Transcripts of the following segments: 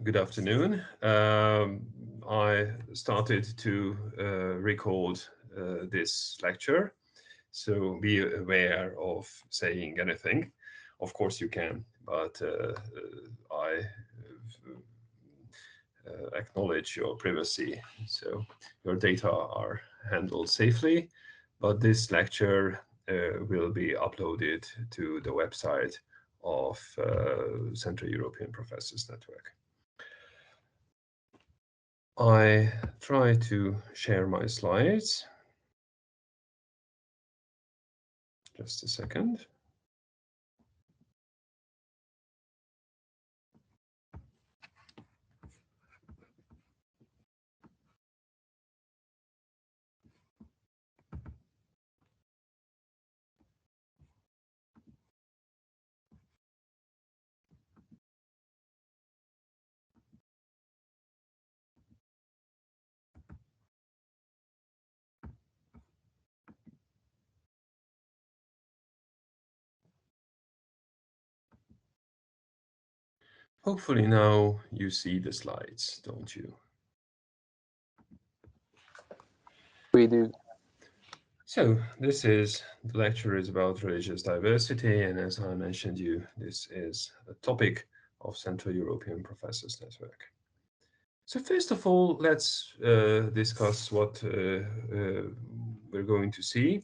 good afternoon. I started to record this lecture, so be aware of saying anything. Of course you can, but I acknowledge your privacy, so your data are handled safely. But this lecture will be uploaded to the website of Central European Professors Network. I try to share my slides. Just a second. Hopefully now you see the slides, don't you? We do. So this is, the lecture is about religious diversity, and as I mentioned you, this is a topic of Central European Professors Network. So first of all, let's discuss what we're going to see.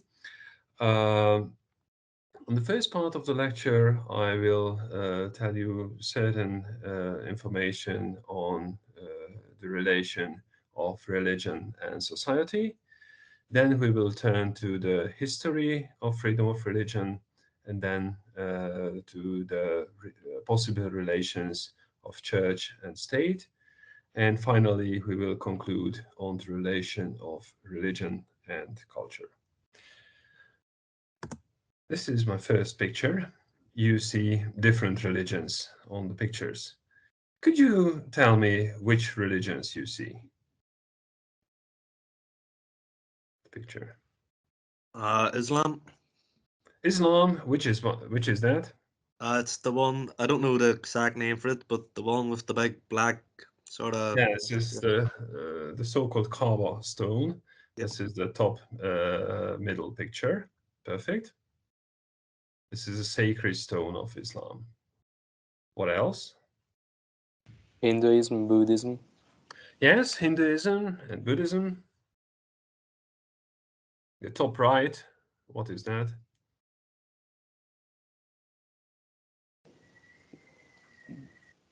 On the first part of the lecture, I will tell you certain information on the relation of religion and society. Then we will turn to the history of freedom of religion, and then to the possible relations of church and state. And finally, we will conclude on the relation of religion and culture. This is my first picture. You see different religions on the pictures. Could you tell me which religions you see? The picture. Islam. Islam, which is that? It's the one, I don't know the exact name for it, but the one with the big black sort of. Yes, it's the so-called Kaaba stone. Yep. This is the top middle picture. Perfect. This is a sacred stone of Islam. What else? Hinduism, Buddhism. Yes, Hinduism and Buddhism. The top right, what is that?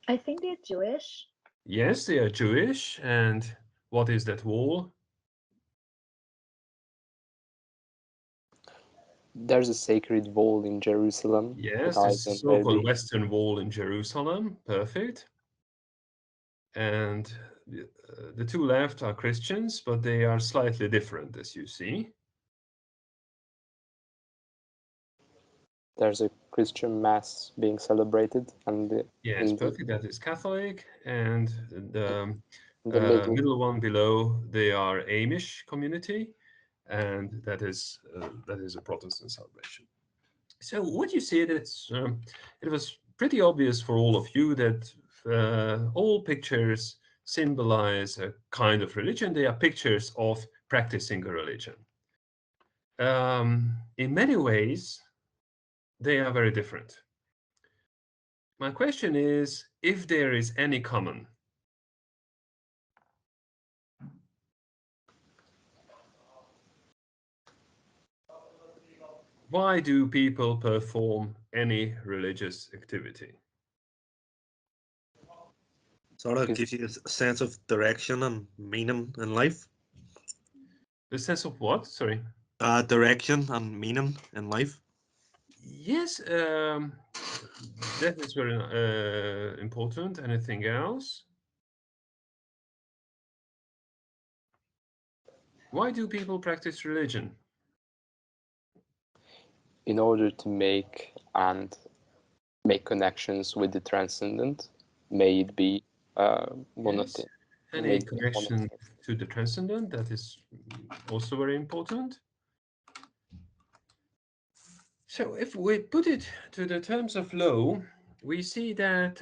I think they're Jewish. Yes, they are Jewish. And what is that wall? There's a sacred wall in Jerusalem. Yes, that this so-called Western Wall in Jerusalem. Perfect. And the two left are Christians, but they are slightly different, as you see. There's a Christian mass being celebrated, and yes, perfect. That is Catholic, and the middle one below, they are Amish community, and that is a Protestant celebration. So what you see, that's it was pretty obvious for all of you that all pictures symbolize a kind of religion. They are pictures of practicing a religion. In many ways, they are very different. My question is, if there is any common. Why do people perform any religious activity? Sort of gives you a sense of direction and meaning in life. The sense of what? Sorry. Direction and meaning in life. Yes, that is very important. Anything else? Why do people practice religion? In order to make connections with the transcendent, may it be one yes. of the Any connection to the transcendent, that is also very important. So if we put it to the terms of law, we see that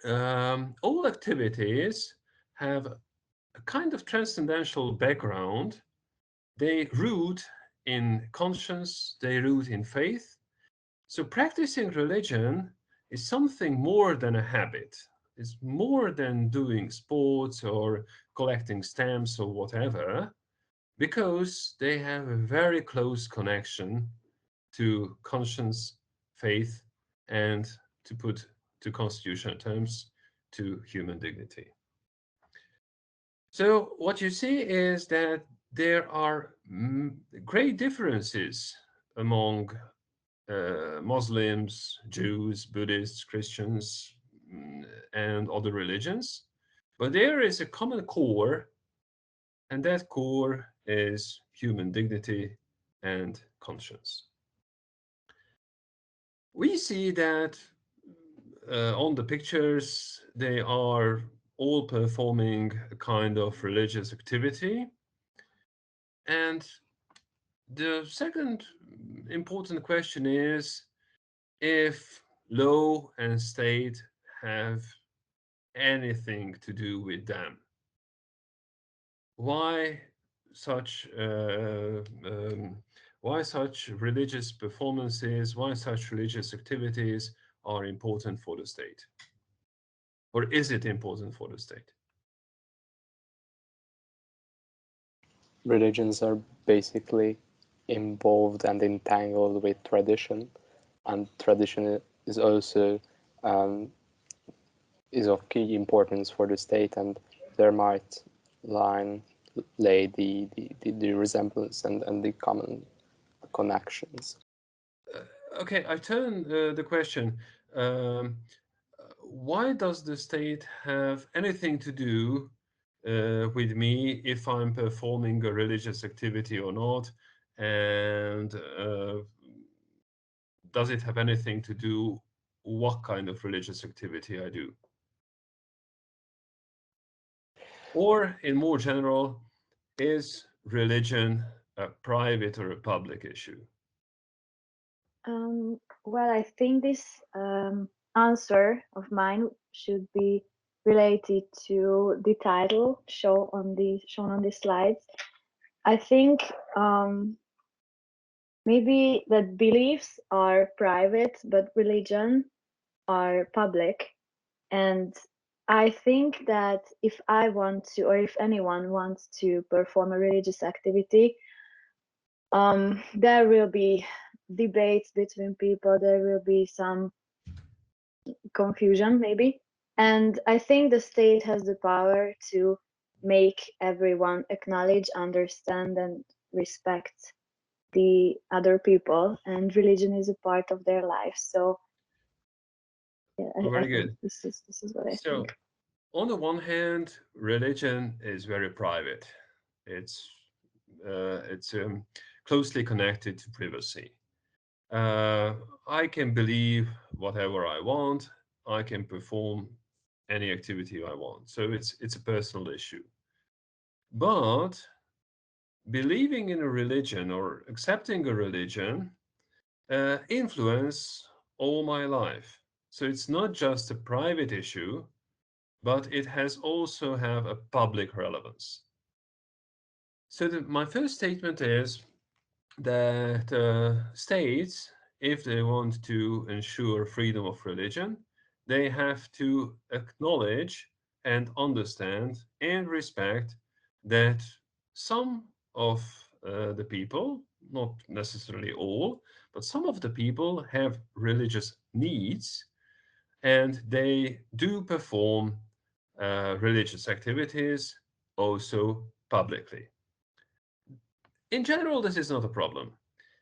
all activities have a kind of transcendental background. They root in conscience, they root in faith. So practicing religion is something more than a habit. It's more than doing sports or collecting stamps or whatever, because they have a very close connection to conscience, faith, and to put to constitutional terms, to human dignity. So what you see is that there are great differences among Muslims, Jews, Buddhists, Christians, and other religions. But there is a common core, and that core is human dignity and conscience. We see that on the pictures, they are all performing a kind of religious activity. And the second important question is if law and state have anything to do with them. Why such religious performances, why such religious activities are important for the state? Or is it important for the state? Religions are basically involved and entangled with tradition, and tradition is also is of key importance for the state, and there might lay the resemblance and the common connections. Okay, I turn the question. Why does the state have anything to do with me if I'm performing a religious activity or not? And does it have anything to do what kind of religious activity I do? Or in more general, is religion a private or a public issue? Well, I think this answer of mine should be related to the title shown on the slides. I think maybe that beliefs are private, but religion are public. And I think that if I want to, or if anyone wants to perform a religious activity, there will be debates between people, there will be some confusion maybe. And I think the state has the power to make everyone acknowledge, understand, and respect the other people, and religion is a part of their life. So yeah, Very I good. think this is what I So, think. on the one hand, religion is very private. It's closely connected to privacy. I can believe whatever I want. I can perform any activity I want. So it's a personal issue. But believing in a religion or accepting a religion influence all my life. So it's not just a private issue, but it has also have a public relevance. So my first statement is that states, if they want to ensure freedom of religion, they have to acknowledge and understand and respect that some of the people, not necessarily all, but some of the people have religious needs, and they do perform religious activities also publicly. In general, this is not a problem.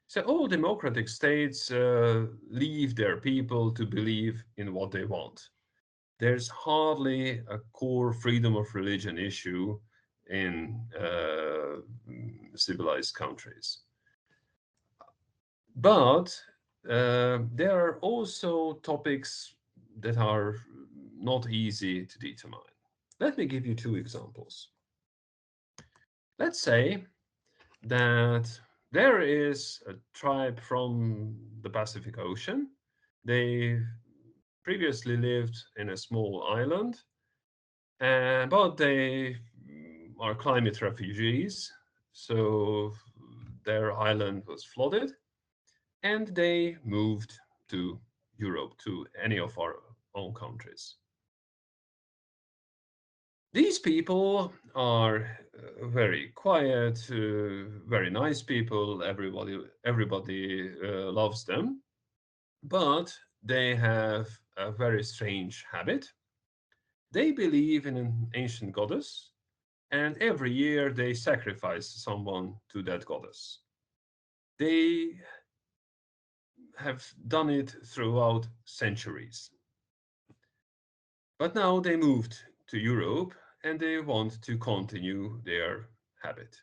So all democratic states leave their people to believe in what they want. There's hardly a core freedom of religion issue in civilized countries. But there are also topics that are not easy to determine. Let me give you two examples. Let's say that there is a tribe from the Pacific Ocean. They previously lived in a small island, but they are climate refugees, so their island was flooded, and they moved to Europe, to any of our own countries. These people are very quiet, very nice people. Everybody loves them, but they have a very strange habit. They believe in an ancient goddess, and every year they sacrifice someone to that goddess. They have done it throughout centuries. But now they moved to Europe and they want to continue their habit.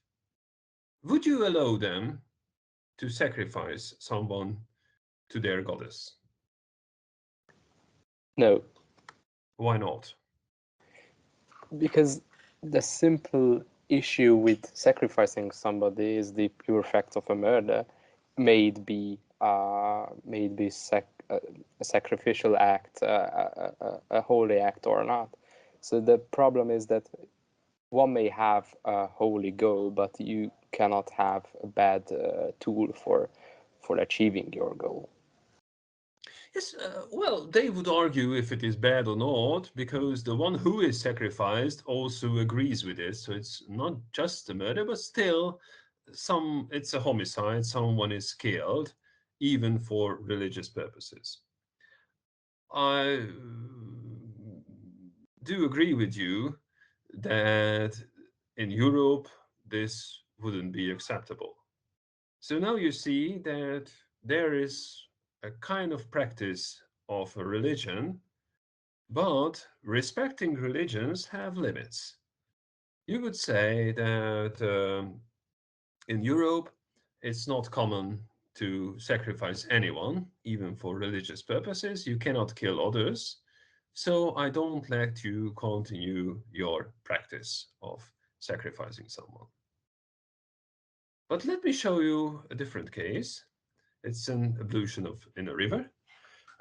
Would you allow them to sacrifice someone to their goddess? No, Why not? because the simple issue with sacrificing somebody is the pure fact of a murder, may it be a sacrificial act, a holy act or not. So the problem is that one may have a holy goal, but you cannot have a bad tool for achieving your goal. Yes, well, they would argue if it is bad or not, because the one who is sacrificed also agrees with it. So it's not just a murder, but still, it's a homicide. Someone is killed, even for religious purposes. I do agree with you that in Europe this wouldn't be acceptable. So now you see that there is a kind of practice of a religion, but respecting religions have limits. You would say that in Europe it's not common to sacrifice anyone, even for religious purposes. You cannot kill others. So I don't let you continue your practice of sacrificing someone. But let me show you a different case. It's an ablution in a river.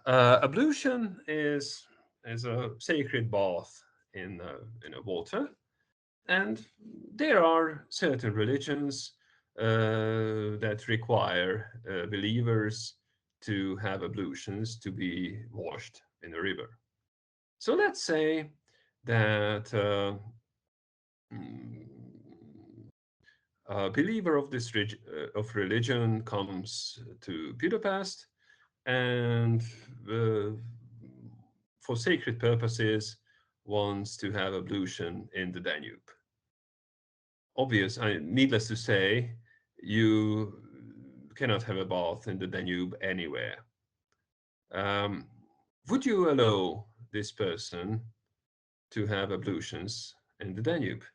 Ablution is a sacred bath in a water, and there are certain religions that require believers to have ablutions to be washed in a river. So let's say that mm, a believer of of religion comes to Budapest and for sacred purposes wants to have ablution in the Danube. Needless to say, you cannot have a bath in the Danube anywhere. Would you allow this person to have ablutions in the Danube?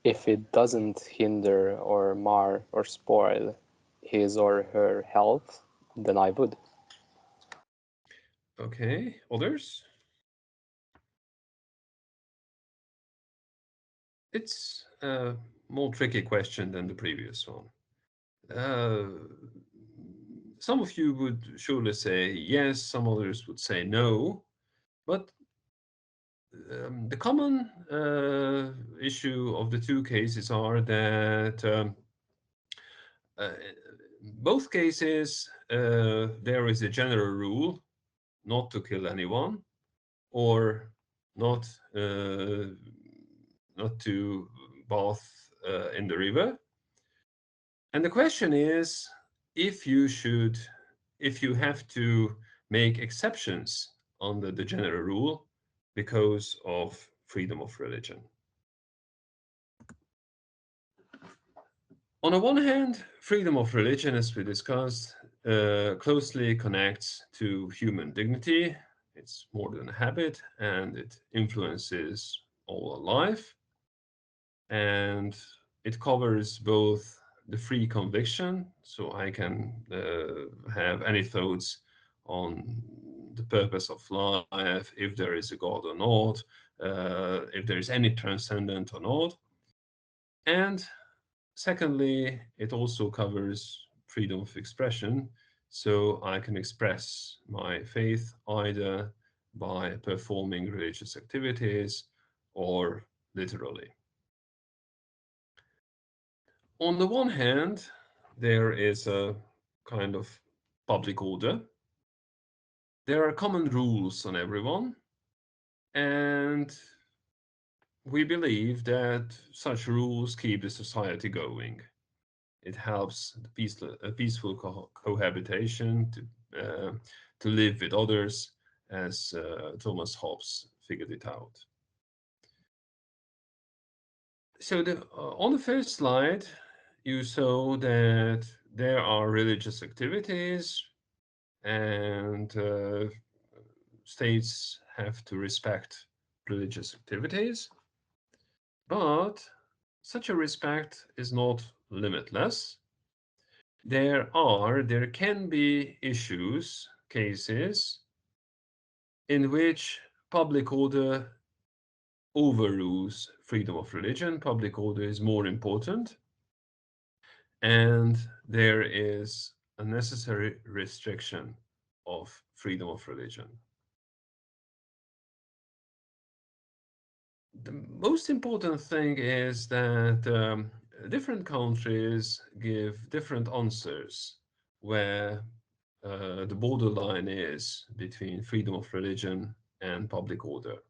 If it doesn't hinder or mar or spoil his or her health, then I would. Okay, others? It's a more tricky question than the previous one. Some of you would surely say yes, some others would say no, but the common issue of the two cases are that both cases there is a general rule not to kill anyone or not not to bath in the river. And the question is if you have to make exceptions under the general rule because of freedom of religion. On the one hand, freedom of religion, as we discussed, closely connects to human dignity. It's more than a habit and it influences all our life. And it covers both the free conviction, so I can have any thoughts on the purpose of life, if there is a God or not, if there is any transcendent or not. And secondly, it also covers freedom of expression, so I can express my faith either by performing religious activities or literally. On the one hand, there is a kind of public order. There are common rules on everyone, and we believe that such rules keep the society going. It helps the peaceful cohabitation to live with others, as Thomas Hobbes figured it out. So on the first slide, you saw that there are religious activities, and states have to respect religious activities, but such a respect is not limitless. There can be cases in which public order overrules freedom of religion. Public order is more important, and there is a necessary restriction of freedom of religion. The most important thing is that different countries give different answers where the borderline is between freedom of religion and public order.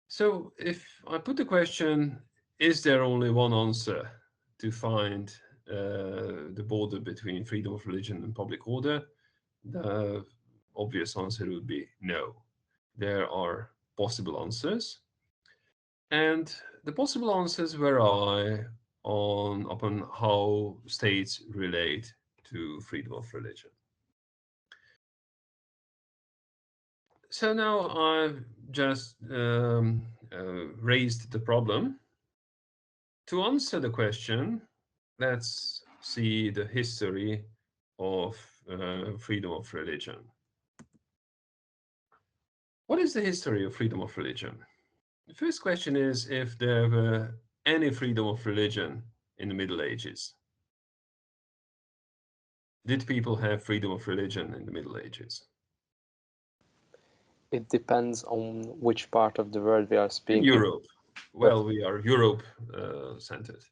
So if I put the question, is there only one answer to find the border between freedom of religion and public order? The obvious answer would be no. There are possible answers, and the possible answers vary upon how states relate to freedom of religion. So now I've just raised the problem. To answer the question, let's see the history of freedom of religion. What is the history of freedom of religion? The first question is if there were any freedom of religion in the Middle Ages. Did people have freedom of religion in the Middle Ages? It depends on which part of the world we are speaking. In Europe. Well, we are Europe-centered.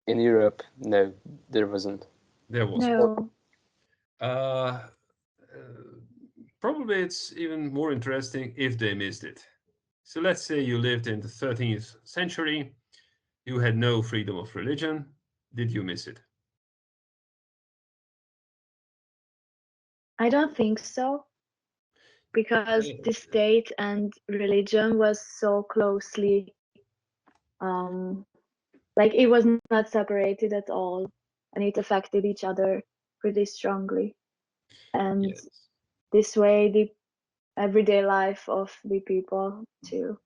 In Europe, no, there wasn't. There wasn't. No. Probably it's even more interesting if they missed it. So let's say you lived in the 13th century, you had no freedom of religion. Did you miss it? I don't think so, because the state and religion was so closely, like it was not separated at all, and it affected each other pretty strongly. And Yes. this way, the everyday life of the people too.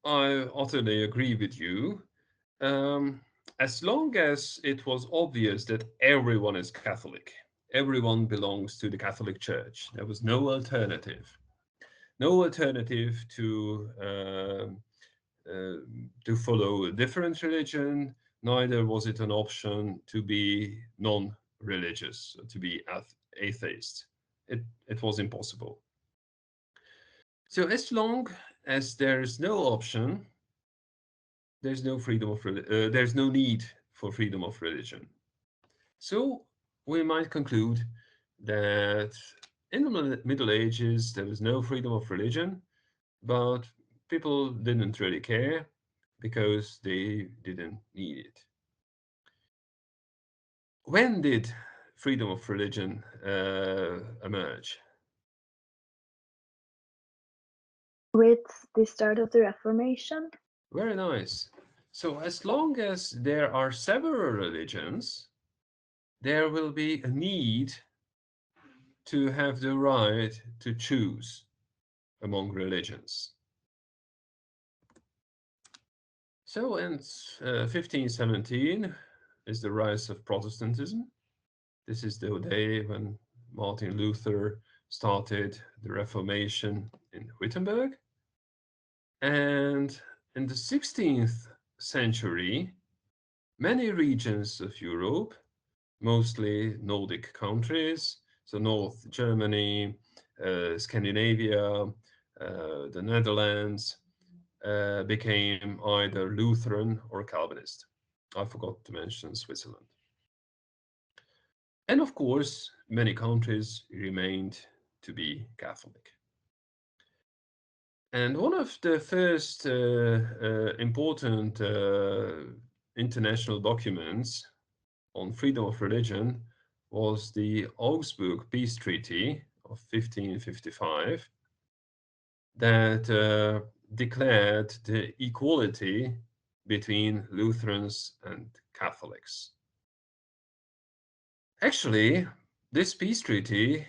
I utterly agree with you. As long as it was obvious that everyone is Catholic, everyone belongs to the Catholic Church, there was no alternative. No alternative to follow a different religion, neither was it an option to be non-religious, to be atheist. It was impossible. So as long as there is no option, there's no freedom of there's no need for freedom of religion. So we might conclude that in the Middle Ages there was no freedom of religion, but people didn't really care because they didn't need it. When did freedom of religion emerge? With the start of the Reformation. Very nice. So as long as there are several religions, there will be a need to have the right to choose among religions. So in 1517 is the rise of Protestantism. This is the day when Martin Luther started the Reformation in Wittenberg. And in the 16th century, Many regions of Europe, mostly Nordic countries, so North Germany, Scandinavia, the Netherlands, became either Lutheran or Calvinist. I forgot to mention Switzerland. And of course, many countries remained to be Catholic. And one of the first important international documents on freedom of religion was the Augsburg Peace Treaty of 1555 that declared the equality between Lutherans and Catholics. Actually, this peace treaty,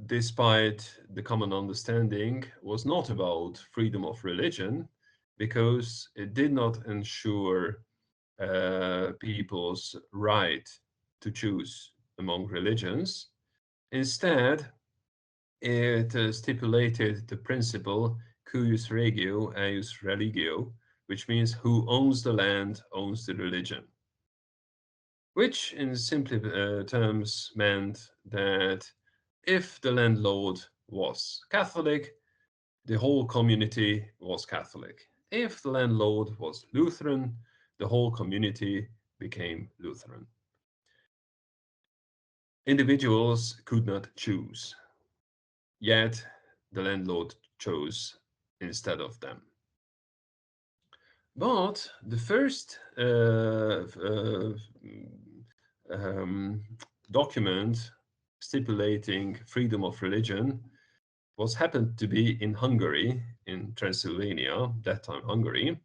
despite the common understanding, was not about freedom of religion because it did not ensure people's right to choose among religions. Instead, it stipulated the principle cuius regio, eius religio, which means who owns the land owns the religion, which in simple terms meant that if the landlord was Catholic, the whole community was Catholic. If the landlord was Lutheran, the whole community became Lutheran. Individuals could not choose, yet the landlord chose instead of them. But the first document stipulating freedom of religion happened to be in Hungary, in Transylvania, that time Hungary.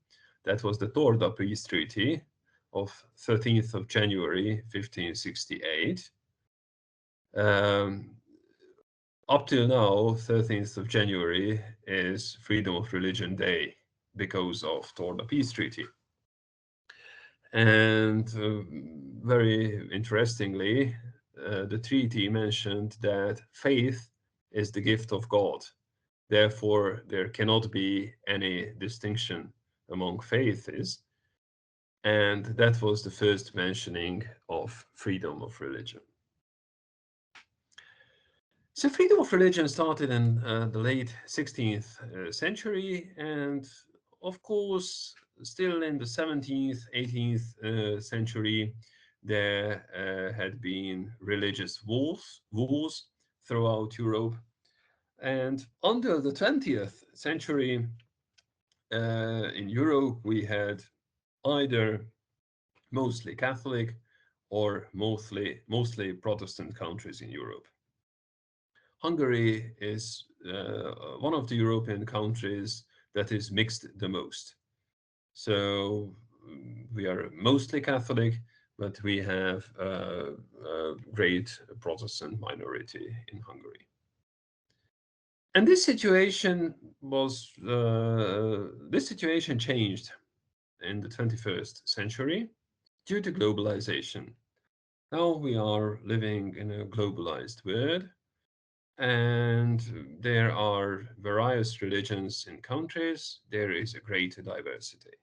That was the Torda Peace Treaty of 13th of January 1568. Up till now, 13th of January is Freedom of Religion Day because of Torda Peace Treaty. And very interestingly, the treaty mentioned that faith is the gift of God. Therefore, there cannot be any distinction among faiths. And that was the first mentioning of freedom of religion. So freedom of religion started in the late 16th century, and of course, still in the 17th, 18th century, there had been religious wars throughout Europe. And until the 20th century, in Europe, we had either mostly Catholic or mostly Protestant countries in Europe. Hungary is one of the European countries that is mixed the most. So we are mostly Catholic, but we have a great Protestant minority in Hungary. And this situation changed in the 21st century due to globalization. Now we are living in a globalized world, and there are various religions in countries. There is a great diversity,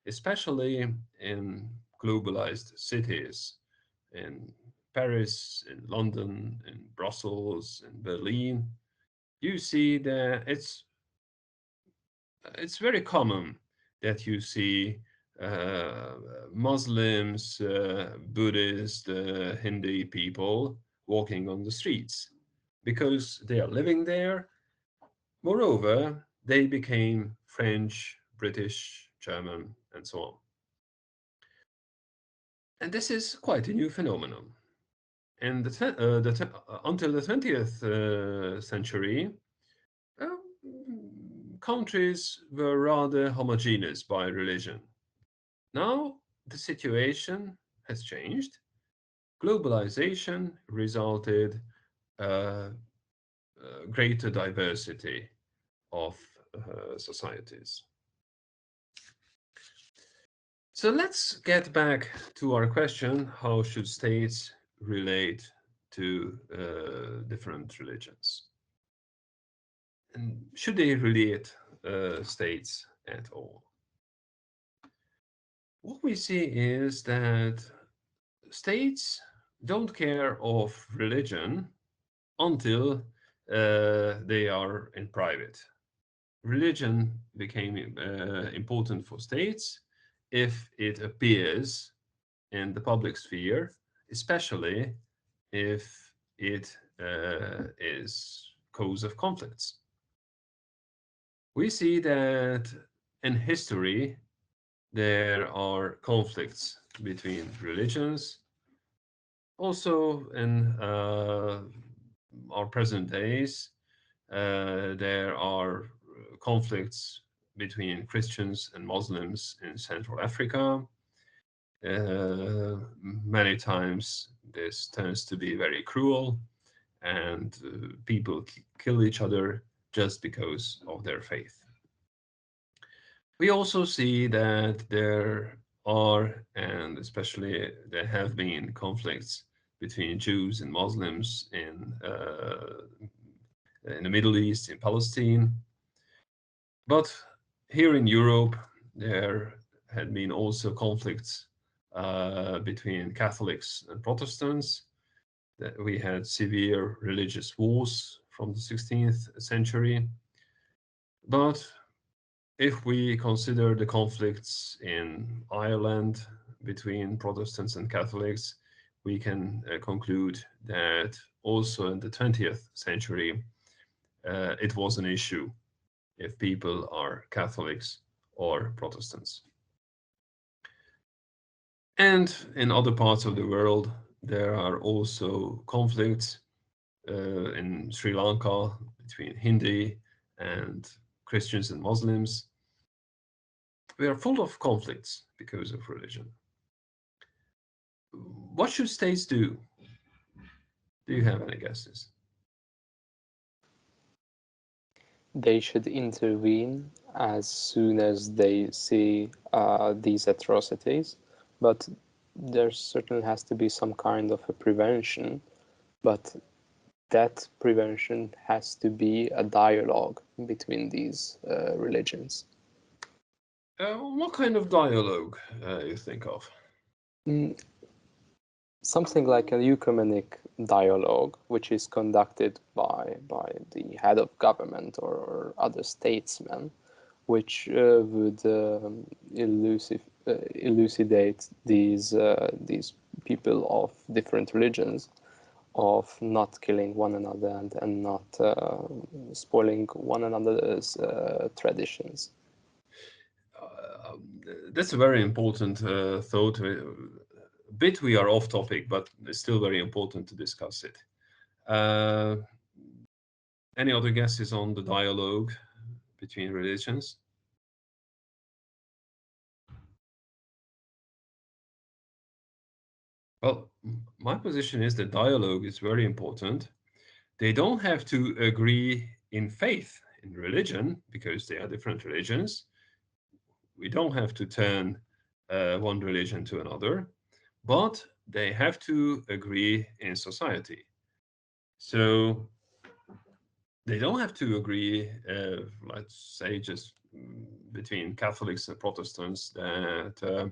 especially in globalized cities, in Paris, in London, in Brussels, in Berlin. You see that it's very common that you see Muslims, Buddhists, Hindi people walking on the streets because they are living there. Moreover, they became French, British, German, and so on. And this is quite a new phenomenon. And until the 20th century, countries were rather homogeneous by religion. Now the situation has changed. Globalization resulted greater diversity of societies. So let's get back to our question: how should states relate to different religions? And should they relate states at all? What we see is that states don't care of religion until they are in private. Religion became important for states if it appears in the public sphere, especially if it is cause of conflicts. We see that in history there are conflicts between religions. Also, in our present days, there are conflicts between Christians and Muslims in Central Africa. Many times this tends to be very cruel, and people kill each other just because of their faith. We also see that there are, and especially there have been, conflicts between Jews and Muslims in the Middle East, in Palestine. But here in Europe, there had been also conflicts between Catholics and Protestants. That we had severe religious wars from the 16th century. But if we consider the conflicts in Ireland between Protestants and Catholics, we can conclude that also in the 20th century, it was an issue if people are Catholics or Protestants. And in other parts of the world, there are also conflicts in Sri Lanka between Hindi and Christians and Muslims. We are full of conflicts because of religion. What should states do? Do you have any guesses? They should intervene as soon as they see these atrocities, but there certainly has to be some kind of a prevention, but that prevention has to be a dialogue between these religions. What kind of dialogue you think of? Something like an ecumenic dialogue, which is conducted by the head of government or other statesmen, which would elucidate these people of different religions, of not killing one another and not spoiling one another's traditions. That's a very important thought. A bit we are off topic, but it's still very important to discuss it. Any other guesses on the dialogue between religions? Well, my position is that dialogue is very important. They don't have to agree in faith, in religion, because they are different religions. We don't have to turn one religion to another, but they have to agree in society. So they don't have to agree, let's say, just between Catholics and Protestants, that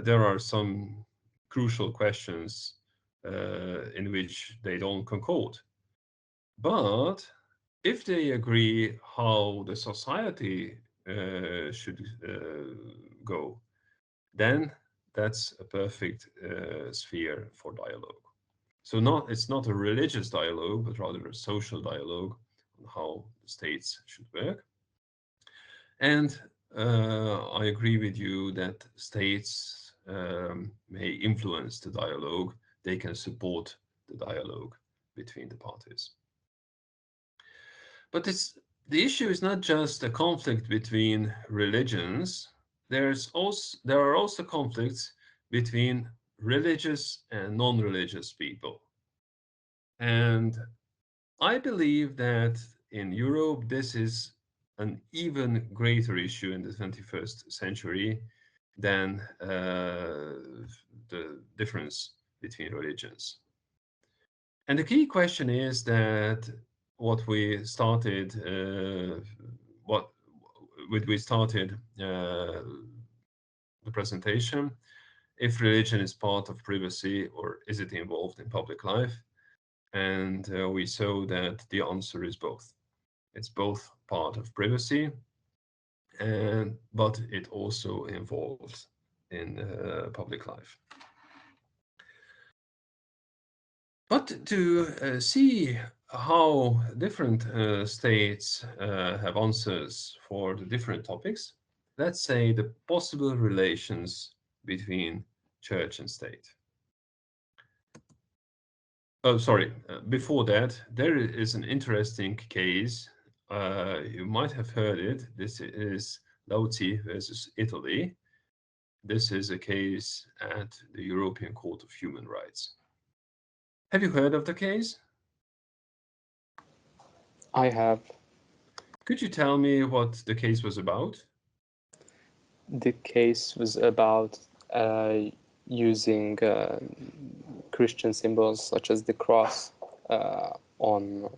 there are some crucial questions in which they don't concord. But if they agree how the society should go, then that's a perfect sphere for dialogue. So it's not a religious dialogue, but rather a social dialogue on how the states should work. And I agree with you that states may influence the dialogue. They can support the dialogue between the parties. But the issue is not just a conflict between religions. There are also conflicts between religious and non-religious people. And I believe that in Europe, this is an even greater issue in the 21st century than the difference between religions. And the key question is that what we started the presentation, if religion is part of privacy or is it involved in public life? And we saw that the answer is both. It's both part of privacy, but it also involves in public life. But to see how different states have answers for the different topics, let's say the possible relations between church and state. Oh, sorry. Before that, there is an interesting case. You might have heard it. This is Lautsi versus Italy. This is a case at the European Court of Human Rights. Have you heard of the case? I have. Could you tell me what the case was about? The case was about using Christian symbols such as the cross on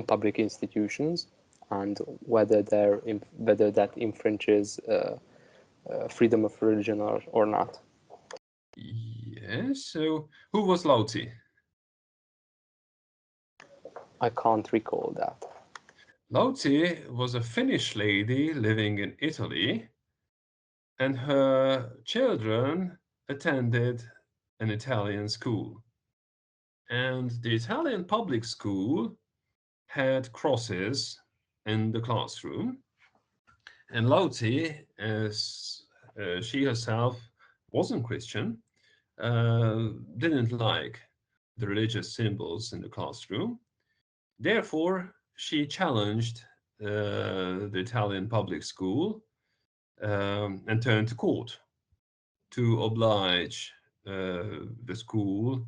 public institutions, and whether that infringes freedom of religion or not. Yes. So who was Lautsi? I can't recall that. Lautsi was a Finnish lady living in Italy, and her children attended an Italian school. And the Italian public school had crosses in the classroom. And Lautsi, as she herself wasn't Christian, didn't like the religious symbols in the classroom. Therefore, she challenged the Italian public school and turned to court to oblige the school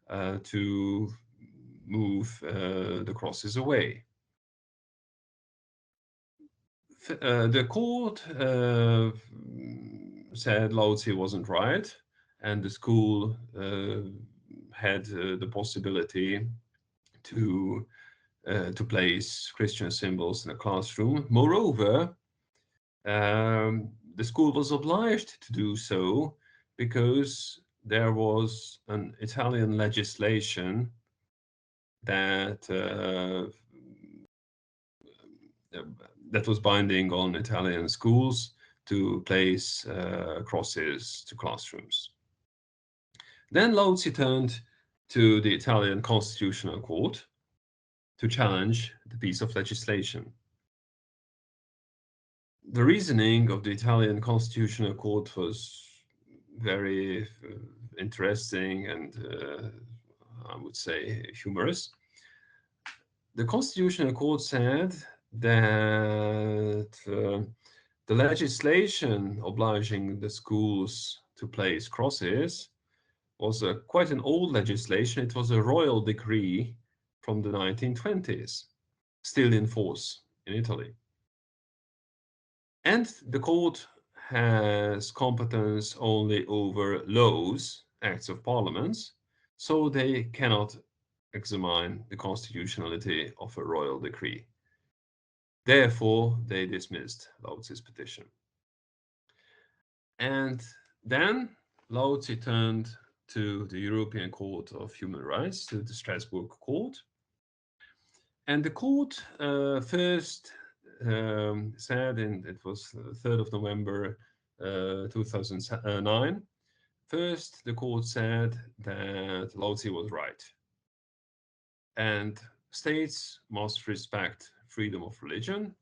to move the crosses away. The court said Lautsi wasn't right, and the school had the possibility to place Christian symbols in the classroom. Moreover, the school was obliged to do so because there was an Italian legislation that that was binding on Italian schools to place crosses to classrooms. Then Lautsi turned to the Italian Constitutional Court to challenge the piece of legislation. The reasoning of the Italian Constitutional Court was very interesting and I would say humorous. The Constitutional Court said that the legislation obliging the schools to place crosses was quite an old legislation. It was a royal decree from the 1920s, still in force in Italy. And the court has competence only over laws, acts of parliaments, so they cannot examine the constitutionality of a royal decree. Therefore, they dismissed Lautsi's petition. And then Lautsi turned to the European Court of Human Rights, to the Strasbourg Court. And the court first said, and it was 3rd of November 2009, first the court said that Lautsi was right. And states must respect freedom of religion.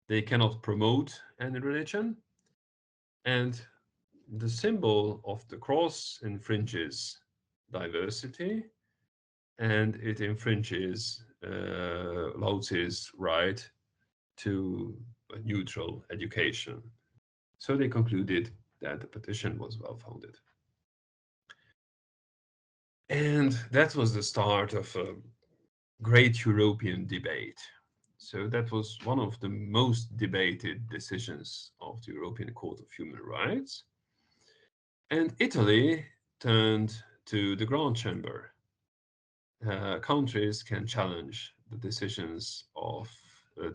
They cannot promote any religion. And the symbol of the cross infringes diversity, and it infringes Lautsi's right to a neutral education. So they concluded that the petition was well-founded. And that was the start of a great European debate. So that was one of the most debated decisions of the European Court of Human Rights. And Italy turned to the Grand Chamber. Countries can challenge the decisions of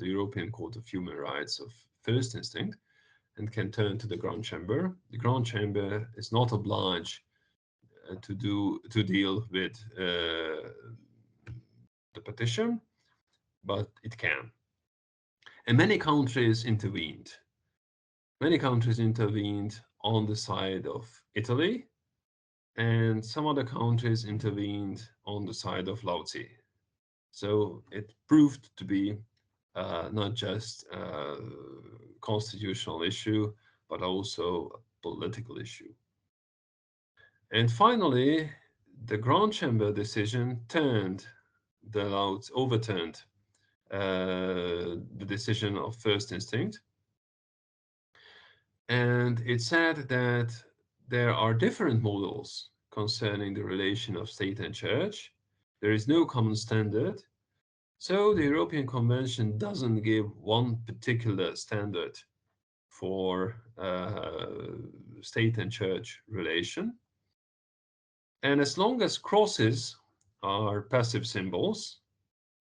the European Court of Human Rights of first instinct, and can turn to the Grand Chamber. The Grand Chamber is not obliged to deal with the petition, but it can. And many countries intervened. Many countries intervened on the side of Italy, and some other countries intervened on the side of Lautsi. So it proved to be not just a constitutional issue, but also a political issue. And finally, the Grand Chamber decision overturned the decision of first instinct. And it said that there are different models concerning the relation of state and church. There is no common standard. So the European Convention doesn't give one particular standard for state and church relation. And as long as crosses are passive symbols,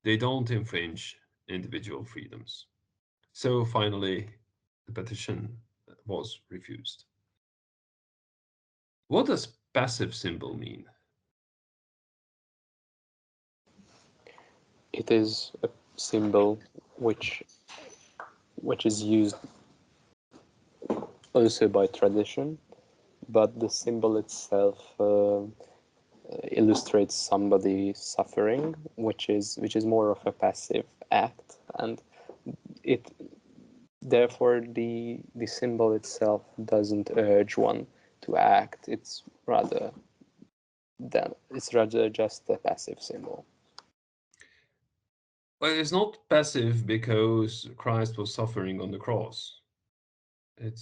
they don't infringe individual freedoms. So finally, the petition was refused. What does passive symbol mean? It is a symbol which is used also by tradition, but the symbol itself illustrates somebody suffering, which is more of a passive act, and therefore the symbol itself doesn't urge one to act. It's rather just a passive symbol. Well, it's not passive because Christ was suffering on the cross. It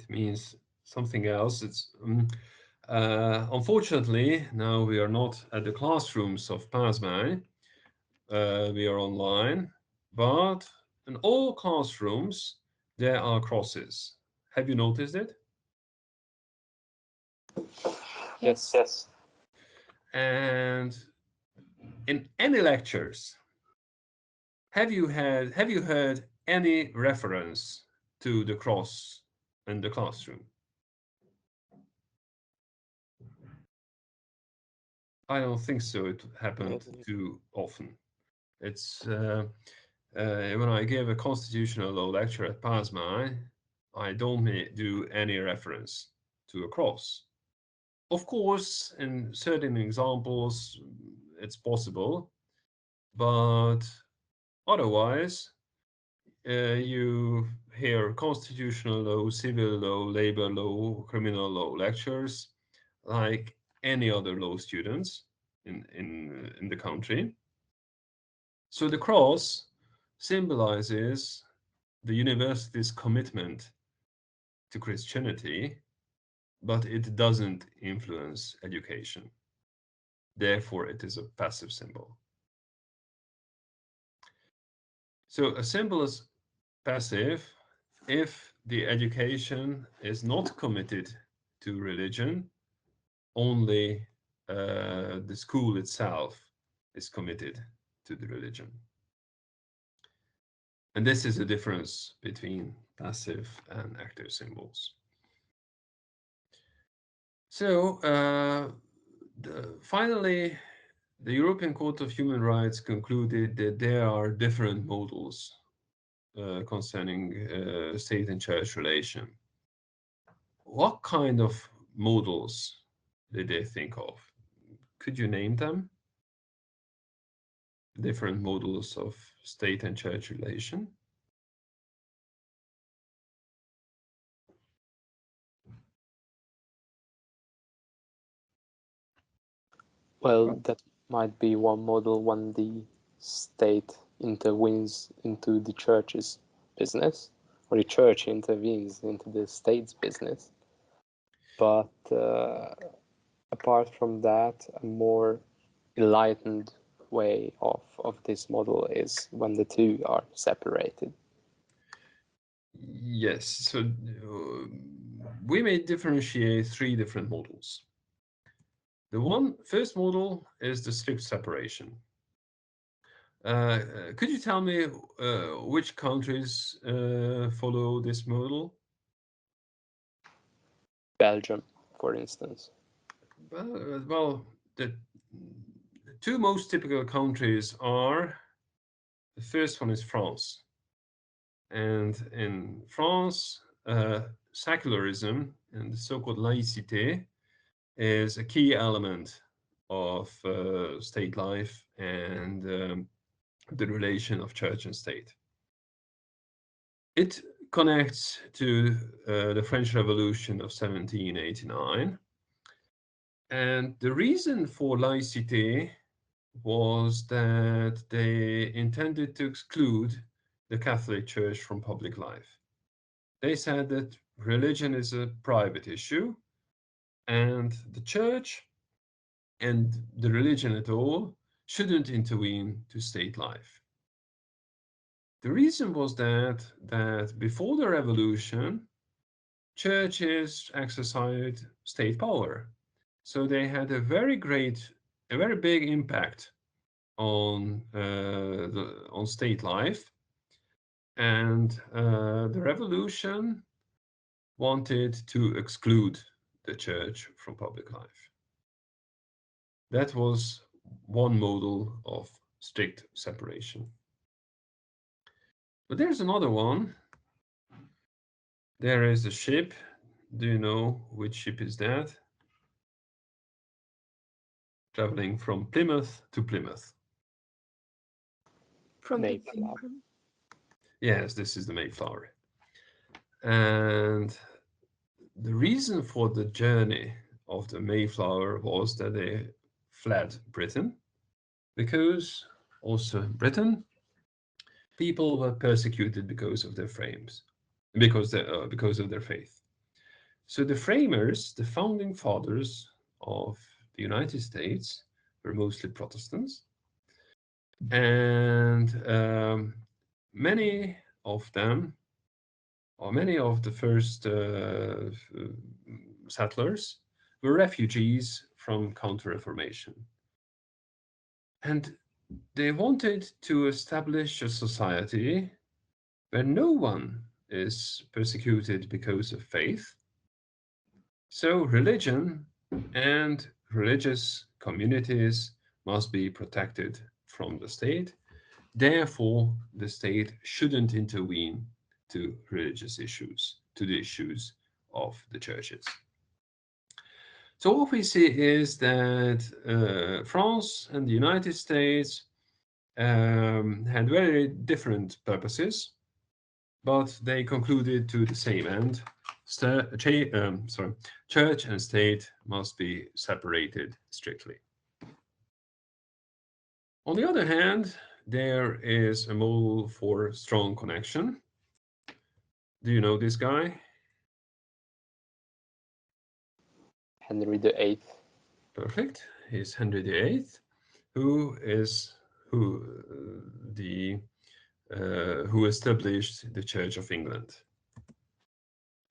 means something else. Unfortunately, now we are not at the classrooms of Pázmány. We are online, but in all classrooms there are crosses. Have you noticed it? Yes. And in any lectures, have you heard any reference to the cross in the classroom? I don't think so. It happened too often. It's when I gave a constitutional law lecture at Pázmány, I don't do any reference to a cross. Of course, in certain examples, it's possible, but otherwise, you hear constitutional law, civil law, labor law, criminal law lectures, like any other law students in the country. So the cross symbolizes the university's commitment to Christianity, but it doesn't influence education. Therefore, it is a passive symbol. So a symbol is passive if the education is not committed to religion, only the school itself is committed to the religion. And this is the difference between passive and active symbols. So finally, the European Court of Human Rights concluded that there are different models concerning state and church relation. What kind of models did they think of? Could you name them? Different models of state and church relation? Well, that might be one model when the state intervenes into the church's business, or the church intervenes into the state's business. But apart from that, a more enlightened way of this model is when the two are separated. Yes, so we may differentiate three different models. The first model is the strict separation. Could you tell me which countries follow this model? Belgium, for instance. Well, the two most typical countries are, the first one is France. And in France, secularism and the so-called laïcité is a key element of state life and the relation of church and state. It connects to the French Revolution of 1789. And the reason for laïcité was that they intended to exclude the Catholic Church from public life. They said that religion is a private issue, and the church and the religion at all shouldn't intervene to state life. The reason was that before the revolution, churches exercised state power. So they had a very big impact on on state life, and the revolution wanted to exclude the church from public life. That was one model of strict separation. But there's another one. There is a ship. Do you know which ship is that? Traveling from Plymouth to Plymouth. From the Mayflower. Pilgrim. Yes, this is the Mayflower. And the reason for the journey of the Mayflower was that they fled Britain, because also in Britain, people were persecuted because of their frames, because of their faith. So the framers, the founding fathers of the United States, were mostly Protestants, and many of them, or many of the first settlers, were refugees from Counter-Reformation. And they wanted to establish a society where no one is persecuted because of faith. So religion and religious communities must be protected from the state. Therefore, the state shouldn't intervene to religious issues, to the issues of the churches. So what we see is that France and the United States had very different purposes, but they concluded to the same end. Church and state must be separated strictly. On the other hand, there is a model for strong connection. Do you know this guy? Henry VIII. Perfect. He's Henry VIII, who established the Church of England.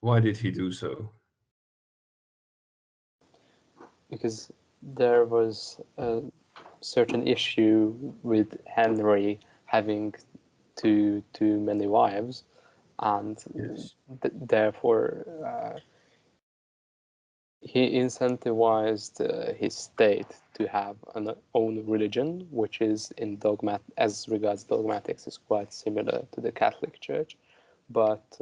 Why did he do so? Because there was a certain issue with Henry having too many wives, and Yes. therefore he incentivized his state to have an own religion, which is as regards dogmatics is quite similar to the Catholic Church, but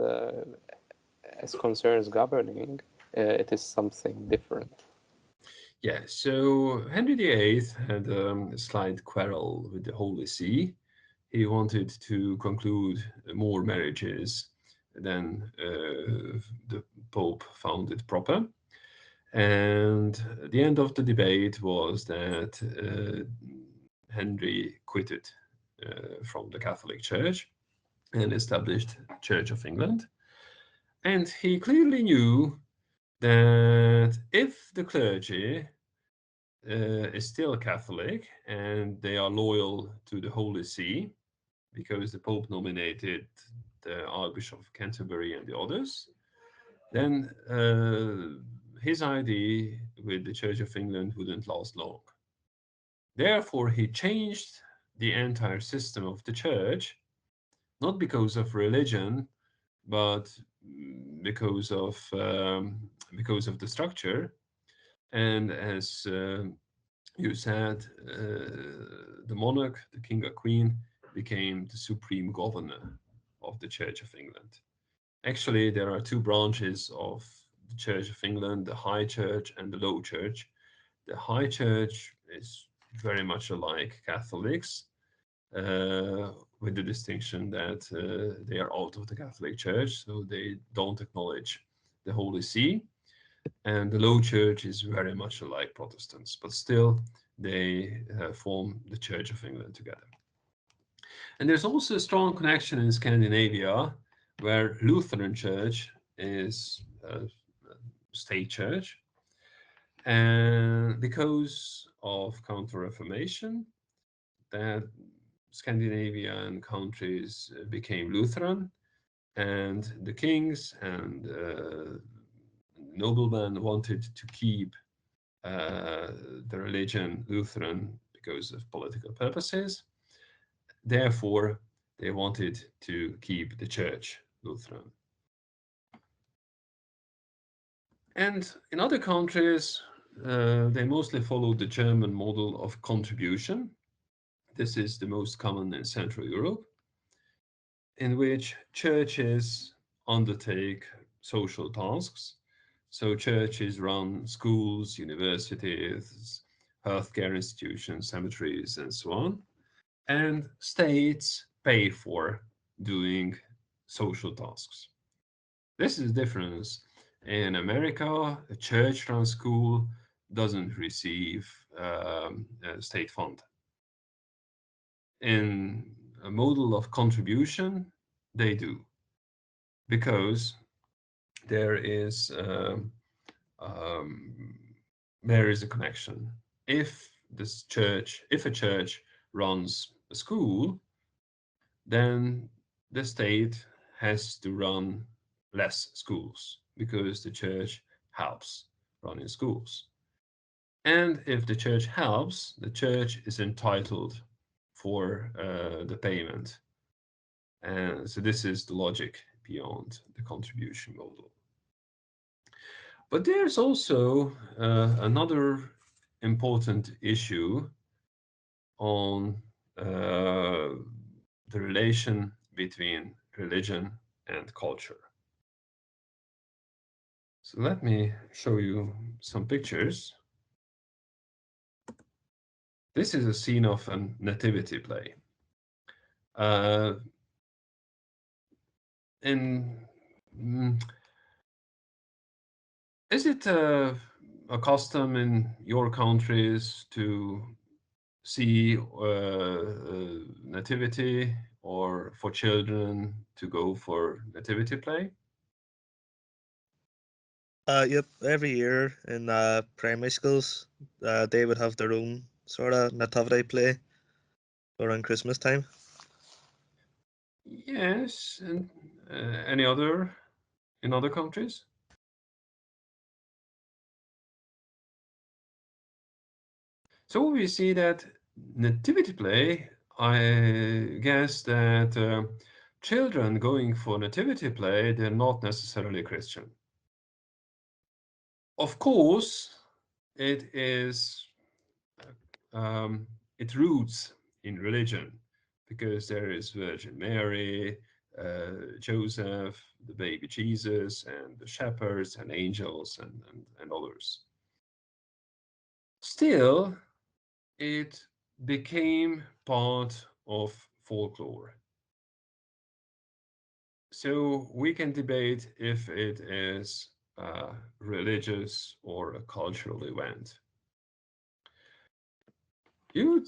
as concerns governing, it is something different. Yeah, so Henry VIII had a slight quarrel with the Holy See. He wanted to conclude more marriages than the Pope found it proper. And the end of the debate was that Henry quitted from the Catholic Church and established Church of England. And he clearly knew that if the clergy is still Catholic and they are loyal to the Holy See, because the Pope nominated the Archbishop of Canterbury and the others, then his idea with the Church of England wouldn't last long. Therefore, he changed the entire system of the church, not because of religion, but because of the structure. And as you said, the monarch, the king or queen, became the supreme governor of the Church of England. Actually, there are two branches of the Church of England, the High Church and the Low Church. The High Church is very much like Catholics, with the distinction that they are out of the Catholic Church, so they don't acknowledge the Holy See. And the Low Church is very much like Protestants, but still they form the Church of England together. And there's also a strong connection in Scandinavia, where Lutheran Church is a state church. And because of Counter-Reformation, that Scandinavian countries became Lutheran, and the kings and noblemen wanted to keep the religion Lutheran because of political purposes. Therefore, they wanted to keep the church Lutheran. And in other countries, they mostly followed the German model of contribution. This is the most common in Central Europe, in which churches undertake social tasks. So churches run schools, universities, healthcare institutions, cemeteries, and so on. And states pay for doing social tasks. This is the difference. In America, a church-run school doesn't receive a state fund. In a model of contribution, they do, because there is a connection. If a church runs a school, then the state has to run less schools because the church helps running schools. And if the church helps, the church is entitled for the payment. And so this is the logic beyond the contribution model. But there's also another important issue on the relation between religion and culture. So let me show you some pictures. This is a scene of a nativity play. Is it a custom in your countries to see nativity, or for children to go for nativity play? Yep, every year in primary schools, they would have their own sort of nativity play around Christmas time. Yes, and any other in other countries? So we see that nativity play, I guess that children going for nativity play, they're not necessarily Christian. Of course, it roots in religion, because there is Virgin Mary, Joseph, the baby Jesus, and the shepherds and angels and others. Still, it became part of folklore. So we can debate if it is a religious or a cultural event. You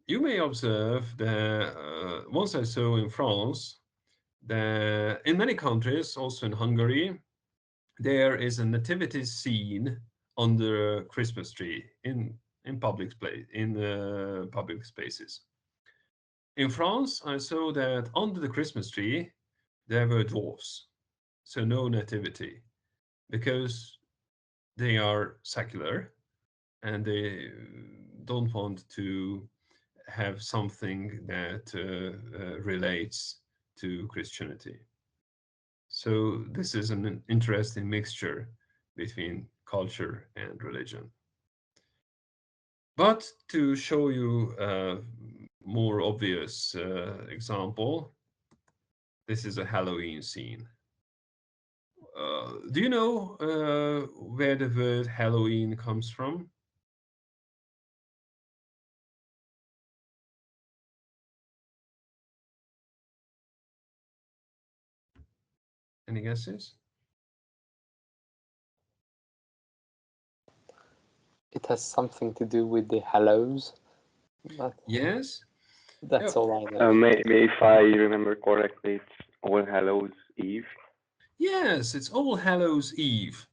may observe that once I saw in France that in many countries, also in Hungary, there is a nativity scene under a Christmas tree in public spaces. In France, I saw that under the Christmas tree there were dwarfs, so no nativity, because they are secular and don't want to have something that relates to Christianity. So this is an interesting mixture between culture and religion. But to show you a more obvious example, this is a Halloween scene. Do you know where the word Halloween comes from? Any guesses? It has something to do with the hallows. But Yes. that's Yeah. all I know. Maybe if I remember correctly, it's All Hallows Eve. Yes, it's All Hallows Eve,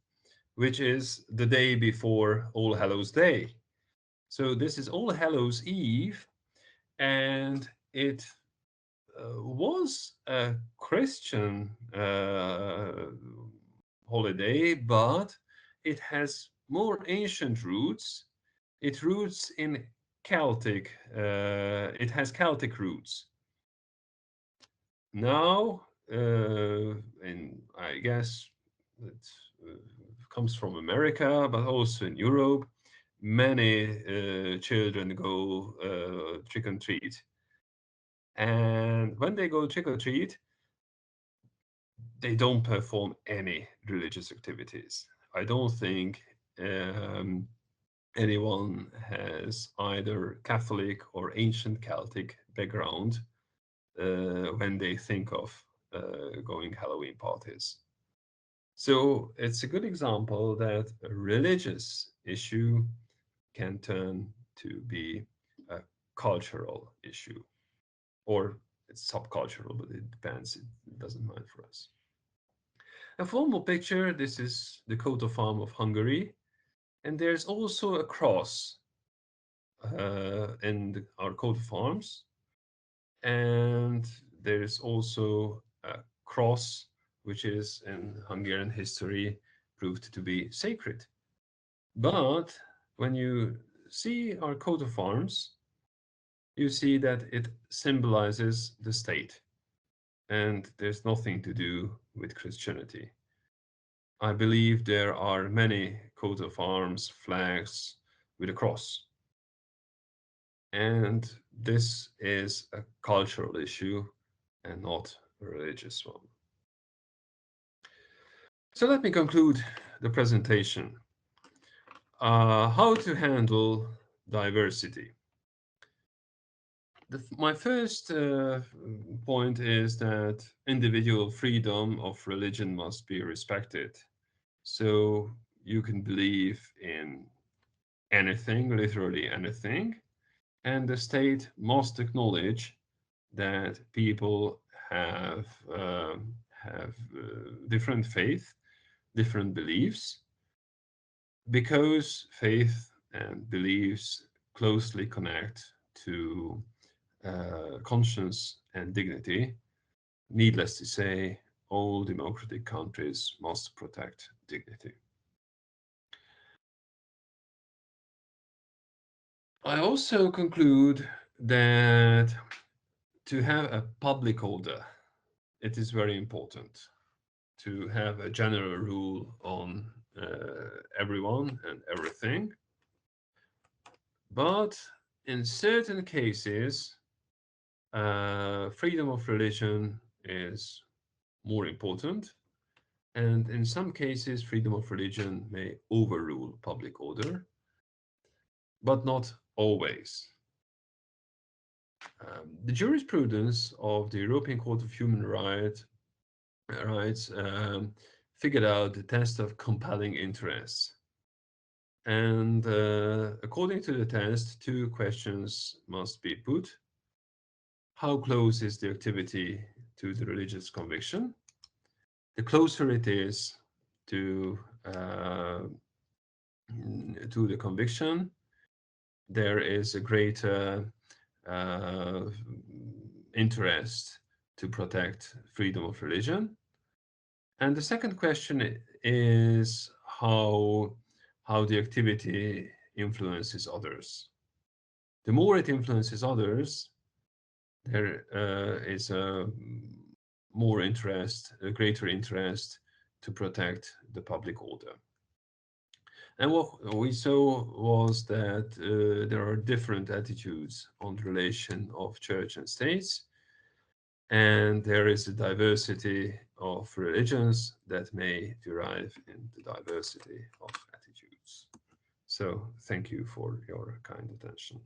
which is the day before All Hallows Day. So this is All Hallows Eve, and it was a Christian holiday, but it has more ancient roots. It roots in Celtic. It has Celtic roots. Now, and I guess it comes from America, but also in Europe, many children go trick or treat. And when they go trick or treat, they don't perform any religious activities. I don't think anyone has either Catholic or ancient Celtic background when they think of going Halloween parties. So it's a good example that a religious issue can turn to be a cultural issue, or it's subcultural, but it depends. It doesn't mind for us. A formal picture, this is the coat of arms of Hungary, and there's also a cross in our coat of arms, and there's also a cross, which is in Hungarian history proved to be sacred. But when you see our coat of arms, you see that it symbolizes the state, and there's nothing to do with Christianity. I believe there are many coat of arms, flags with a cross. And this is a cultural issue and not a religious one. So let me conclude the presentation. How to handle diversity. My first point is that individual freedom of religion must be respected. So you can believe in anything, literally anything, and the state must acknowledge that people have different faith, different beliefs, because faith and beliefs closely connect to conscience and dignity. Needless to say, all democratic countries must protect dignity. I also conclude that to have a public order, it is very important to have a general rule on everyone and everything. But in certain cases, freedom of religion is more important. And in some cases, freedom of religion may overrule public order, but not always. The jurisprudence of the European Court of Human Rights figured out the test of compelling interests. And according to the test, two questions must be put. How close is the activity to the religious conviction? The closer it is to the conviction, there is a greater interest to protect freedom of religion. And the second question is how the activity influences others. The more it influences others, there is a more interest, a greater interest to protect the public order. And what we saw was that there are different attitudes on the relation of church and states, and there is a diversity of religions that may derive in the diversity of attitudes. So thank you for your kind attention.